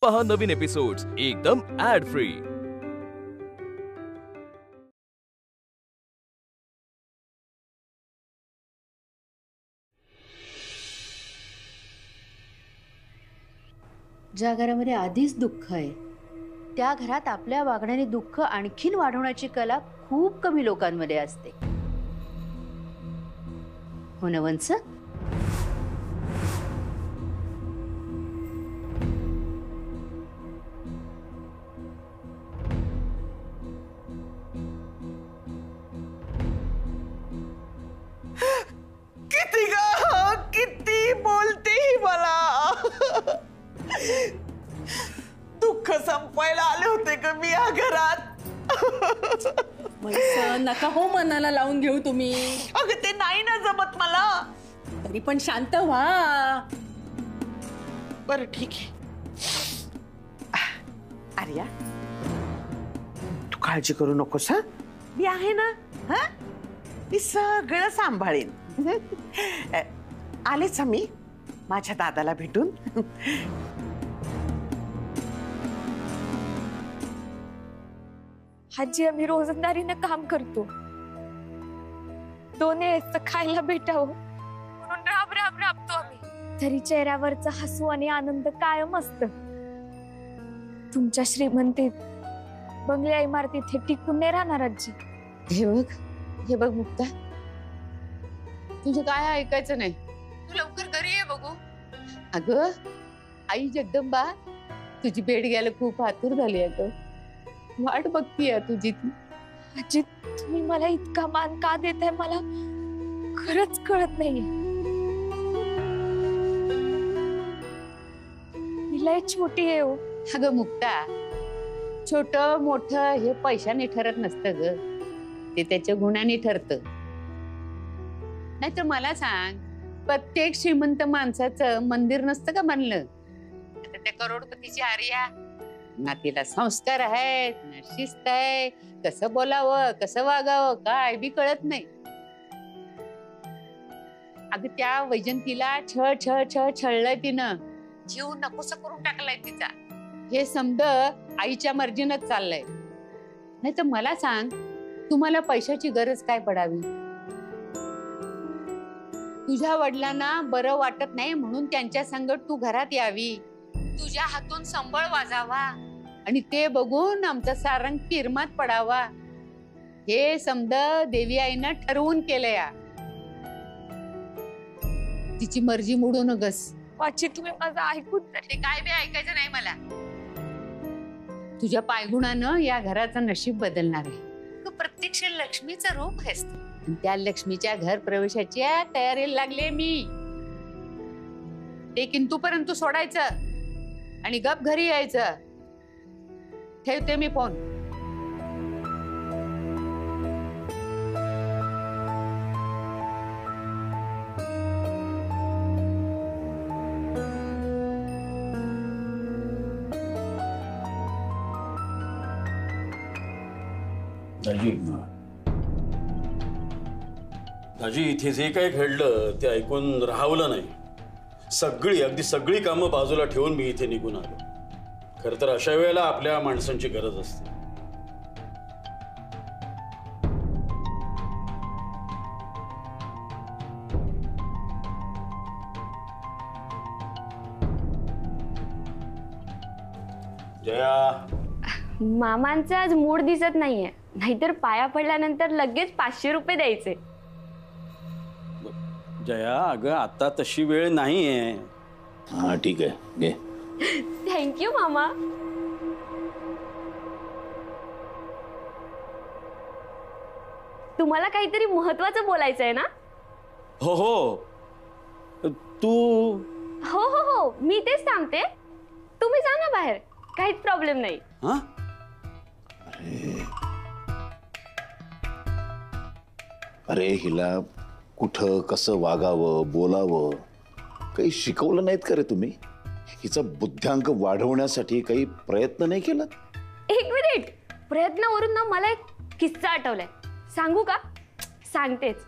पहा नवीन एपिसोड्स एकदम add free. ज्या घरामध्ये आधीच दुःख आहे त्या घरात आपल्या वागण्याने दुःख आणखीन वाढवण्याची कला खूप कमी लोकांमध्ये असते, हो ना वंस? किती बोलते ही मला। दुःख संपायला आले होते का मी या घरात? नका हो मनाला लावून घेऊ तुम्ही। अगं ते नाही ना जमत मला। तरी पण शांत व्हा। बरं ठीक आहे। आर्या तू काळजी करू नकोस हा, मी आहे ना। हा मी सगळं सांभाळेन। आलेच मी माझ्या दादाला भेटून। आजी आम्ही रोजंदारीनं काम करतो, दोन्ही वेळेस खायला भेटावं म्हणून राब राब राबतो आम्ही। तरी चेहऱ्यावरचा हसू आणि आनंद कायम असत। तुमच्या श्रीमंतीत बंगल्या इमारतीत हे टिकून नाही राहणार आजी। हे बघ मुक्ता, तुझं काय ऐकायचं नाही, तू लवकर घरी ये बघू। अगं आई जगदंबा तुझी भेट घ्यायला खूप आतुर झाली आहे ग, वाट बघतीये तुझी ती। आजी तुम्ही मला इतका मान का देताय मला खरंच कळत नाहीये। मी लय छोटी आहे हो। अगं मुक्ता, छोट मोठं हे पैशाने ठरत नसतं ग, ते त्याच्या गुणाने ठरतं। नाहीतर मला सांग, प्रत्येक श्रीमंत माणसाचं मंदिर नसतं का बनलं? आता त्या करोडपतीची आर्या ना तिला संस्कार आहेत ना शिस्त आहे, कसं बोलावं कसं वागावं काय बी कळत नाही। अगं त्या वैजंतीला छळ छळ छळ छळलंय तिनं, जीव नकोसा करून टाकलाय तिचा। हे समज आईच्या मर्जीनच चाललंय। नाही तर मला सांग, तुम्हाला पैशाची गरज काय पडावी? तुझ्या वडिलांना बरं वाटत नाही म्हणून त्यांच्या संगत तू घरात यावी, तुझ्या हातून संबळ वाजावा आणि ते बघून आमचा सारंग पिरमात पडावा, हे समज देवी आईनं ठरवून केलंय। तिची मर्जी मोडू नगस। आजी तुम्ही माझं ऐकून ते काय बी ऐकायचं नाही मला। तुझ्या पायगुणानं या घराचं नशीब बदलणार आहे। तू प्रत्यक्ष लक्ष्मीचं रूप आहेस, त्या लक्ष्मीच्या घर प्रवेशाच्या तयारीला लागले मी। ते किंतु परंतु सोडायचं आणि गप घरी यायचं। ठेवते मी फोन। दाजी इथे जे काही घडलं ते ऐकून राहावलं नाही। अगदी सगळी कामं बाजूला ठेवून मी इथे निघून आलो। खरं तर अशा वेळेला आपल्या माणसांची गरज असते। जया, मामांचा आज मूड दिसत नाहीये, नाहीतर पाया पडल्यानंतर लगेच 500 रुपये द्यायचे। जया अगं आता तशी वेळ नाहीये। हा ठीक आहे घे। थँक्यू मामा। तुम्हाला काहीतरी महत्वाचं बोलायचं आहे ना? हो हो, तू हो हो हो मी तेच सांगते, तुम्ही जा ना बाहेर, काहीच प्रॉब्लेम नाही। हा अरे हिला कुठं कसं वागावं बोलावं काही शिकवलं नाहीत का रे तुम्ही? हिचा बुद्ध्यांक वाढवण्यासाठी काही प्रयत्न नाही केला? एक मिनिट, प्रयत्नावरून ना मला एक किस्सा आठवलाय, सांगू का? सांगतेच।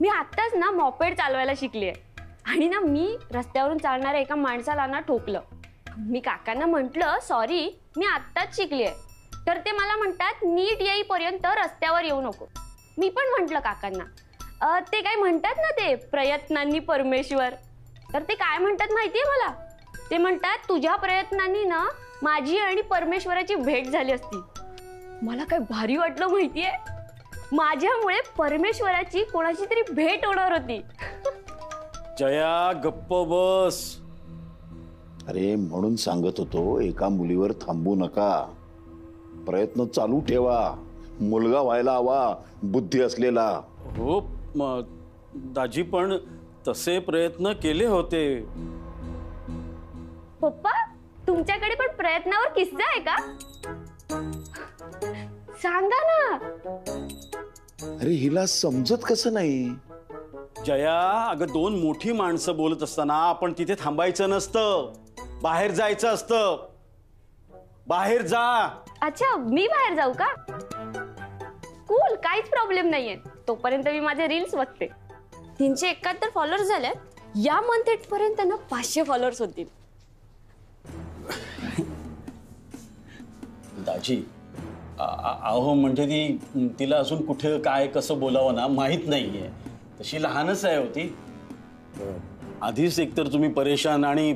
मी आत्ताच ना मॉपेड चालवायला शिकली आहे आणि ना मी रस्त्यावरून चालणाऱ्या एका माणसाला ना ठोकलं। मी काकांना म्हटलं सॉरी, मी आत्ताच शिकलीये. तर ते मला म्हणतात नीट येईपर्यंत रस्त्यावर येऊ नको. मी पण म्हटलं काकांना, ते काय म्हणतात ना ते प्रयत्नांनी परमेश्वर. तर ते काय म्हणतात माहितीये मला? ते म्हणतात तुझ्या प्रयत्नांनी ना माझी आणि परमेश्वराची भेट झाली असती. मला काय भारी वाटलं माहितीये, माझ्यामुळे परमेश्वराची कोणाची तरी भेट होणार होती. जया गप्प बस. अरे म्हणून सांगत होतो, एका मुलीवर थांबू नका, प्रयत्न चालू ठेवा. मुलगा व्हायला हवा, बुद्धी असलेला. हो दाजी, पण तसे प्रयत्न केले होते. पप्पा, तुमच्याकडे पण प्रयत्नावर किस्सा आहे का? सांगा ना. अरे हिला समजत कसं नाही? जया, अगं दोन मोठी माणसं बोलत असताना आपण तिथे थांबायचं नसतं, बाहेर जायचं असतं. बाहेर जा. अच्छा, मी बाहेर जाऊ का? कूल, काहीच प्रॉब्लेम नाहीये. तोपर्यंत मी माझे रील्स बघते. 371 फॉलोअर्स झालेत. या मंथ एंड पर्यंत ना 500 फॉलोअर्स होतील. दाजी, अहो म्हणजे तिला अजून कुठे काय कसं बोलावं ना माहित नाहीये. तशी लहानच आहे होती. आधीच एकतर तुम्ही परेशान आणि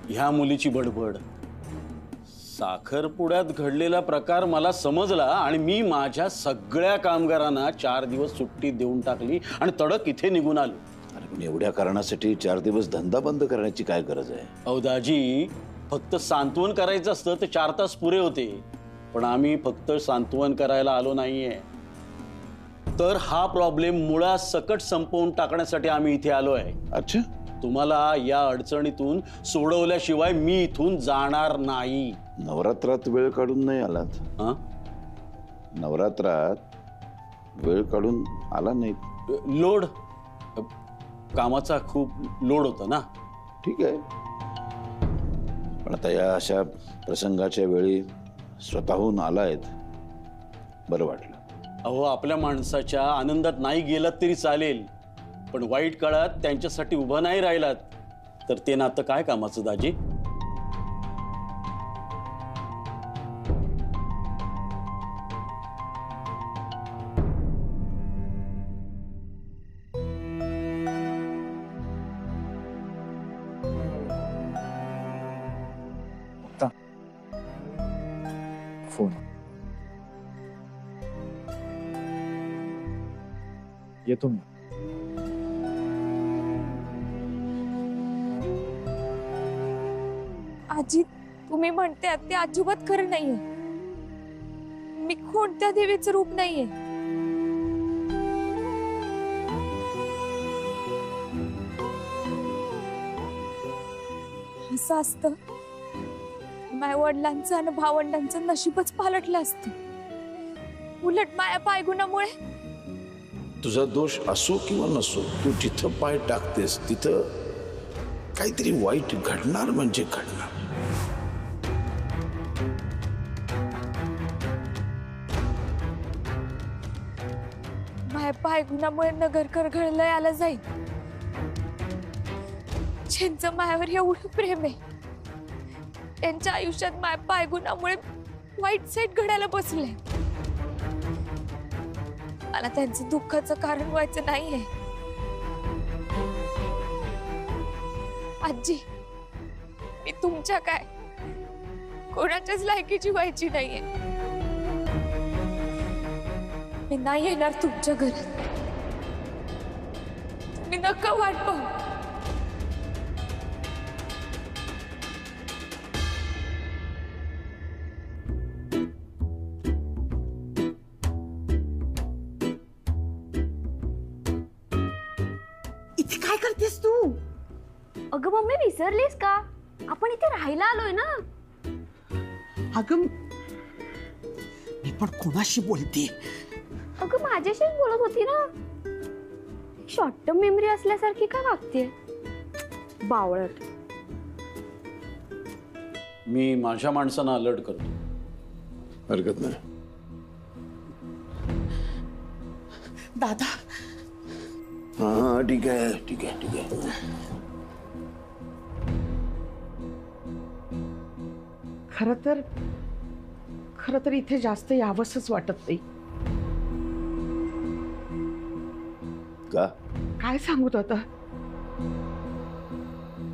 ह्या मुलीची बडबड. साखरपुड्यात घडलेला प्रकार मला समजला आणि मी माझ्या सगळ्या कामगारांना 4 दिवस सुट्टी देऊन टाकली आणि तडक इथे निघून आलो. अरे पण एवढ्या कारणासाठी 4 दिवस धंदा बंद करण्याची काय गरज आहे? अहो दाजी, फक्त सांत्वन करायचं असतं तर 4 तास पुरे होते. पण आम्ही फक्त सांत्वन करायला आलो नाहीये, तर हा प्रॉब्लेम मुळासकट संपवून टाकण्यासाठी आम्ही इथे आलो आहे. अच्छा, तुम्हाला या अडचणीतून सोडवल्याशिवाय मी इथून जाणार नाही. नवरात्रात वेळ काढून नाही आलात? नवरात्रात वेळ काढून आला नाही? लोड, कामाचा खूप लोड होता ना. ठीक आहे, पण आता या अशा प्रसंगाच्या वेळी स्वतःहून आलायत, बरं वाटलं. अहो, आपल्या माणसाच्या आनंदात नाही गेलात तरी चालेल, पण वाईट काळात त्यांच्यासाठी उभं नाही राहिलात तर ते नातं काय कामाचं दाजी? फोन येतो मी. आजी, तुम्ही म्हणते ते अजिबात खरं नाहीये. मी कोणत्या देवीचं रूप नाहीये. असं असतं माझ्या वडिलांचं आणि भावंडांचं नशीबच पालटलं असतं. उलट माझ्या पायगुणामुळे. तुझा दोष असो किंवा नसो, तू जिथं पाय टाकतेस तिथं काहीतरी वाईट घडणार म्हणजे घडणार. माझ्या पायगुणामुळे नगरकर घडलंय आला जाईल. ज्यांचं मायावर एवढं प्रेम आहे, त्यांच्या आयुष्यात माझ्या पायगुणामुळे वाईट साईड घडायला बसले. मला त्यांचं दुःखाचं कारण व्हायचं नाहीये. आजी, मी तुमच्या काय कोणाच्याच लायकीची व्हायची नाहीये. मी नाही येणार तुमच्या घरात. मी नका वाट पाहू. इथे काय करतेस तू? अगं मम्मी, विसरलीस का? आपण इथे राहायला आलोय ना. अगं मी पण कोणाशी बोलते? अगं माझ्याशीच बोलत होती ना. शॉर्ट टर्म मेमरी असल्यासारखी का वागतेय बावळट. मी माझ्या माणसांना अलर्ट करतो. हरकत नाही. दादा. हा ठीक आहे, ठीक आहे, ठीक आहे. खरं तर इथे जास्त यावंसच वाटत नाही. का? काय सांगू तो आता.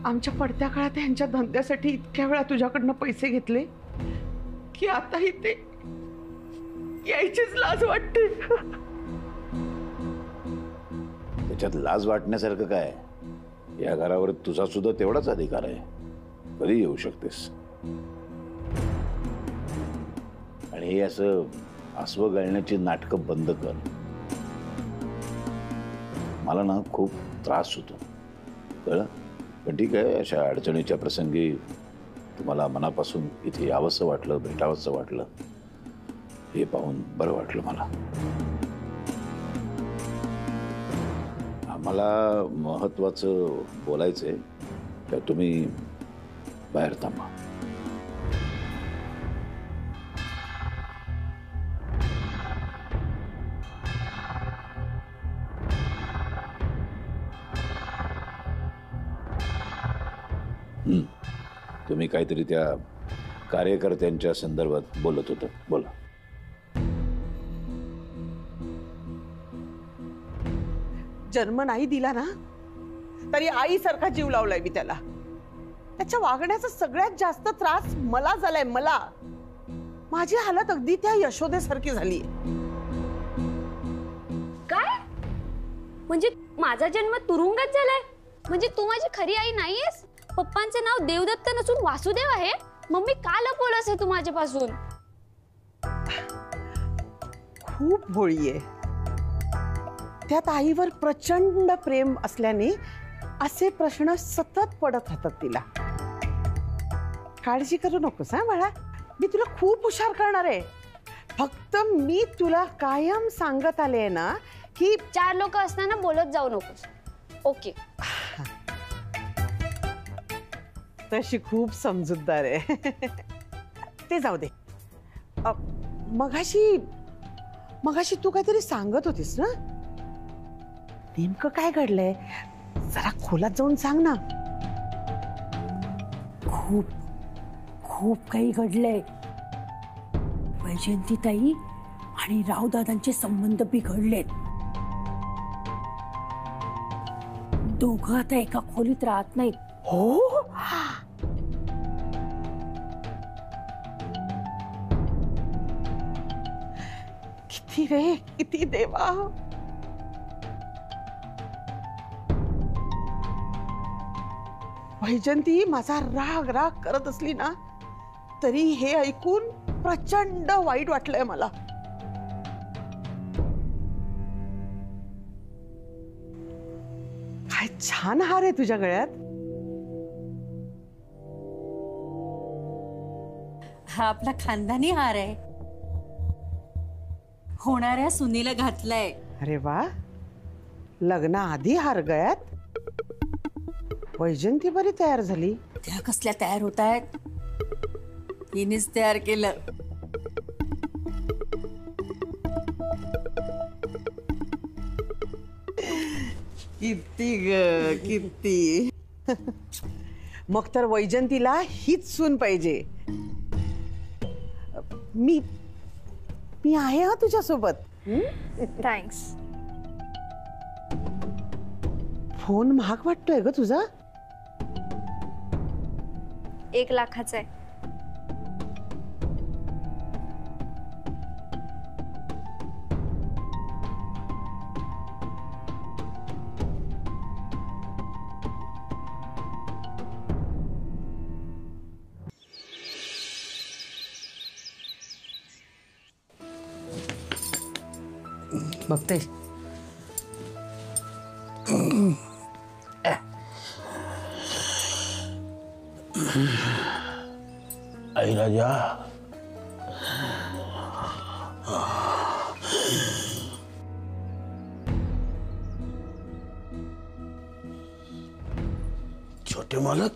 आमच्या पडत्या काळात ह्यांच्या धंद्यासाठी इतक्या वेळा तुझ्याकडनं पैसे घेतले की आताही ते यायचीच लाज वाटते. त्याच्यात लाज वाटण्यासारखं काय? या घरावर तुझा सुद्धा तेवढाच अधिकार आहे. कधी येऊ शकतेस. आणि हे असं आसवं घालण्याची नाटकं बंद कर. मला ना खूप त्रास होतो कळलं. पण ठीक आहे, अशा अडचणीच्या प्रसंगी तुम्हाला मनापासून इथे यावंसं वाटलं, भेटावंसं वाटलं, हे पाहून बरं वाटलं मला. आम्हाला महत्वाचं बोलायचंय तर तुम्ही बाहेर थांबा. तुम्ही काहीतरी त्या कार्यकर्त्यांच्या संदर्भात बोलत होता, बोला. जन्म नाही दिला ना तरी आईसारखा जीव लावलाय मी त्याला. त्याच्या वागण्याचा सगळ्यात जास्त त्रास मला झालाय. मला माझी हालत अगदी त्या यशोदेसारखी झाली. काय म्हणजे माझा जन्म तुरुंगात झालाय? म्हणजे तू माझी खरी आई नाहीयेस? पप्पांचं नाव देवदत्त नसून वासुदेव आहे. मम्मी का लपवलंस हे तू माझ्यापासून? खूप भोळी आहे. त्यात आईवर प्रचंड प्रेम असल्याने असे प्रश्न सतत पडत राहतात तिला. काळजी करू नकोस हा बाळा. मी तुला खूप हुशार करणार आहे. फक्त मी तुला कायम सांगत आले ना की 4 लोक असताना बोलत जाऊ नकोस. ओके. तशी खूप समजूतदार आहे. ते जाऊ दे. मगाशी तू काहीतरी सांगत होतीस ना. नेमकं काय घडलंय जरा खोलात जाऊन सांग ना. खूप खूप काही घडलंय. वैजयंतीताई आणि रावदादांचे संबंध बिघडलेत. दोघं आता एका खोलीत राहत नाहीत. हो. किती रे किती देवा. वैजंती माझा राग राग करत असली ना तरी हे ऐकून प्रचंड वाईट वाटलंय मला. काय छान हार आहे तुझ्या गळ्यात. हा आपला खानदानी हार आहे. होणाऱ्या सुनीला घातलाय. अरे वा. लग्नाआधी हार गळ्यात. वैजंती बरी तयार झाली. त्या कसल्या तयार होत आहेत? हिनेच तयार केलं. किती ग किती. मग तर वैजंतीला हीच सून पाहिजे. मी आहे हा तुझ्यासोबत. थँक्स. फोन महाग वाटतोय ग तुझा. 1 लाखाचा आहे. बघते. आई राजा. छोटे मालक.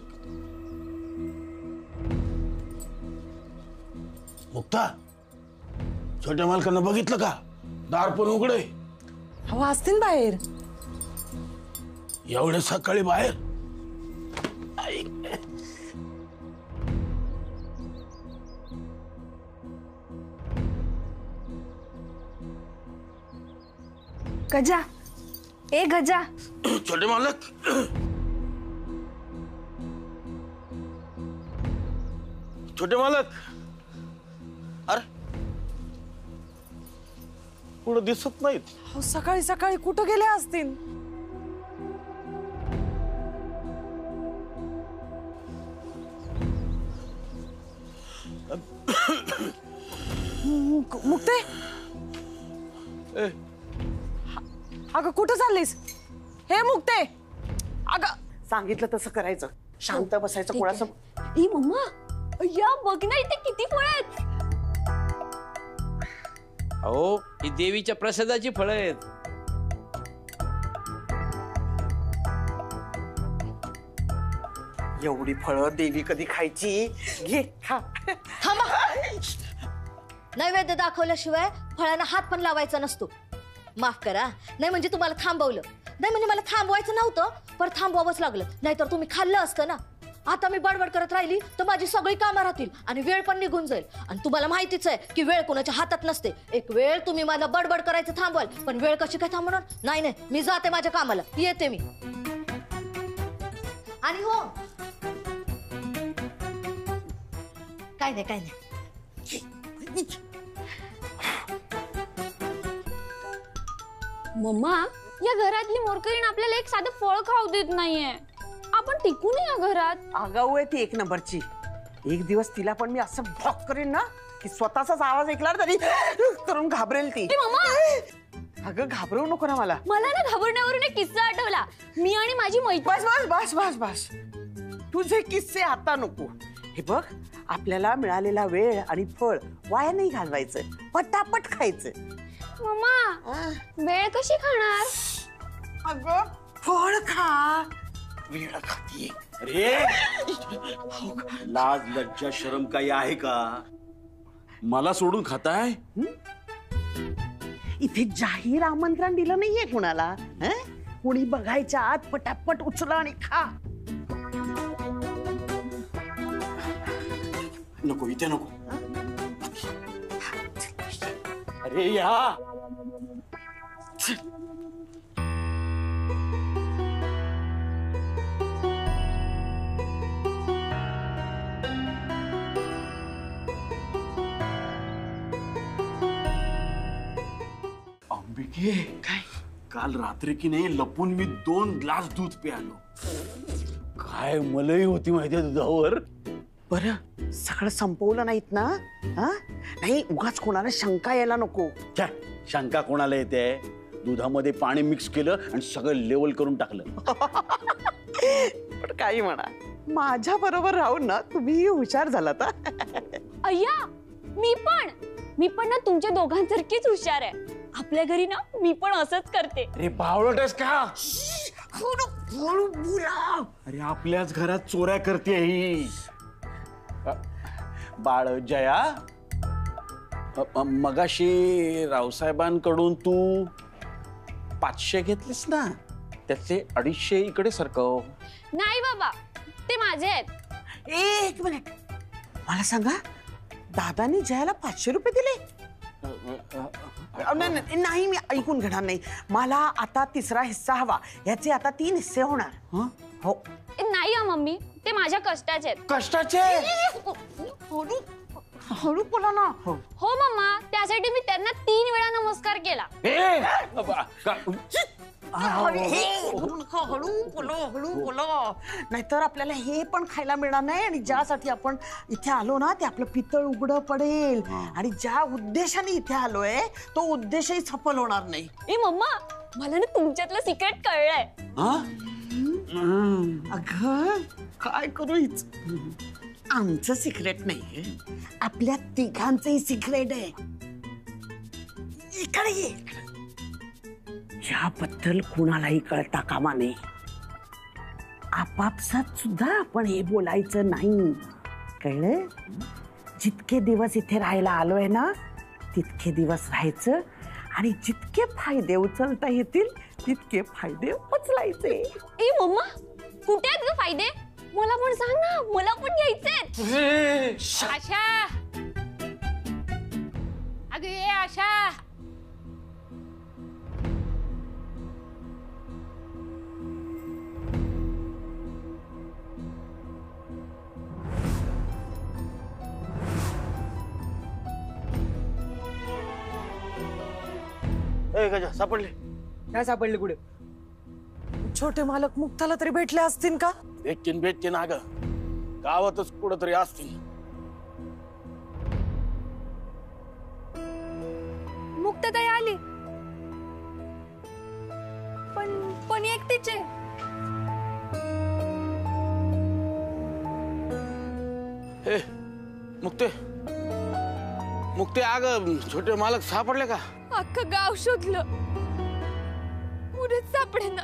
मुक्ता, छोट्या मालकांना बघितलं का? दार पण उघडे. हो असतील बाहेर. एवढ्या सकाळी बाहेर? गजा, ए गजा. छोटे मालक. छोटे मालक. अरे पुढे दिसत नाहीत. सकाळी सकाळी कुठं गेले असतील? मुक्ते, अगं कुठं चाललीस? हे मुक्ते, अगं सांगितलं तसं करायचं, शांत बसायचं. कोणाचं ई मम्मा, या बघ ना इथे किती फळं आहेत. अहो ही देवीच्या प्रसादाची फळं आहेत. एवढी फळं देवी कधी खायची? घे खा. नैवेद्य दाखवल्याशिवाय फळांना हात पण लावायचा नसतो. माफ करा, नाही म्हणजे तुम्हाला थांबवलं. नाही म्हणजे मला थांबवायचं नव्हतं, पण थांबवावंच लागलं. नाहीतर तुम्ही खाल्लं असतं ना. आता मी बडबड करत राहिली तर माझी सगळी कामं राहतील आणि वेळ पण निघून जाईल. आणि तुम्हाला माहितीच आहे की वेळ कोणाच्या हातात नसते. एक वेळ तुम्ही मला बडबड करायचं थांबवाल, पण वेळ कशी काय थांबणार? नाही नाही, मी जाते माझ्या कामाला, येते मी. आणि हो, काय नाही काय नाही. मम्मा, या घरातली मोरकरीण आपल्याला एक साधं फळ खाऊ देत नाहीये. आपण टिकून या घरात. आगाऊ आहे ती एक नंबरची. एक दिवस तिला पण मी असं ब्लॉक करेन ना की स्वतःचाच आवाज ऐकला तरी करून घाबरेल ती. अगं घाबरवू नको ना मला. मला ना घाबरण्यावरून एक किस्सा आठवला. मी आणि माझी मैत्रीण. बस बस बस बस बस, तुझे किस्से आता नको. हे बघ, आपल्याला मिळालेला वेळ आणि फळ वाया नाही घालवायचं, पटापट खायचं. मम्मा, वेळ कशी खाणार? अगं फळ खा, वेळ खाती. अरे लाज लज्जा शरम काही आहे का? मला सोडून खाताय? इथे जाहीर आमंत्रण दिलं नाहीये कुणाला. कुणी बघायच्या आत पटापट उचला आणि खा. नको, इथे नको. अरे या. अंबिके, काय काल रात्री की नाही लपून मी 2 ग्लास दूध प्यालो. काय मलई होती माहितीये दुधावर. बरं सगळं संपवलं नाहीत ना? नाही, उगाच कोणाला शंका यायला नको. शंका कोणाला येते? दुधामध्ये पाणी मिक्स केलं आणि सगळं लेवल करून टाकलं. पण काही म्हणा, माझ्या बरोबर राहून ना तुम्ही हुशार झालात. अय्या, मी पण ना तुमच्या दोघांसारखीच हुशार आहे. आपल्या घरी ना मी पण असंच करते. अरे बावळटच का? अरे आपल्याच घरात चोऱ्या करते ही. बाळ जया, मगाशी रावसाहेबांकडून तू 500 घेतलीस ना, त्याचे 250 इकडे सरकव. नाही बाबा, ते माझे आहेत. एक मिनिट, मला सांगा, दादानी जयाला 500 रुपये दिले? नाही, मी ऐकून घेणार नाही. मला आता 3रा हिस्सा हवा. याचे आता 3 हिस्से होणार. हो. नाही हा मम्मी, ते माझ्या कष्टाचे आहेत. कष्टाचे? हळू बोला ना. हो मम्मा, त्यासाठी मी त्यांना 3 वेळा नमस्कार केला. हळू बोलो, नाहीतर आपल्याला हे पण खायला मिळणार नाही. आणि ज्यासाठी आपण इथे आलो ना, ते आपलं पितळ उघडं पडेल. आणि ज्या उद्देशाने इथे आलोय तो उद्देशही सफल होणार नाही. ए मम्मा, मला ना तुमच्यातलं सिक्रेट कळलंय. अगं काय करू हिच? आमचं सिक्रेट नाहीये, आपल्या तिघांचंही सिक्रेट आहे. इकडे ये. याबद्दल कुणालाही कळता कामा नये. आपापसात सुद्धा आपण हे बोलायचं नाही, कळलं? जितके दिवस इथे राहायला आलोय ना, तितके दिवस राहायचं आणि जितके फायदे उचलता येतील तितके फायदे उचलायचे. ए मम्मा, कुठे आहेत ग फायदे? मला पण सांग ना, मला पण घ्यायचे. आशा, अगं ये आशा. गजा सापडले? काय सापडले कुठे? छोटे मालक मुक्ताला तरी भेटले असतील का? भेटतीन अगं, गावातच कुठंतरी असतील. मुक्ताताई आली, पण एकटीच आहे. हे मुक्ते अगं, छोटे मालक सापडले का? अख्खं गाव शोधलं, पुढेच सापडेना.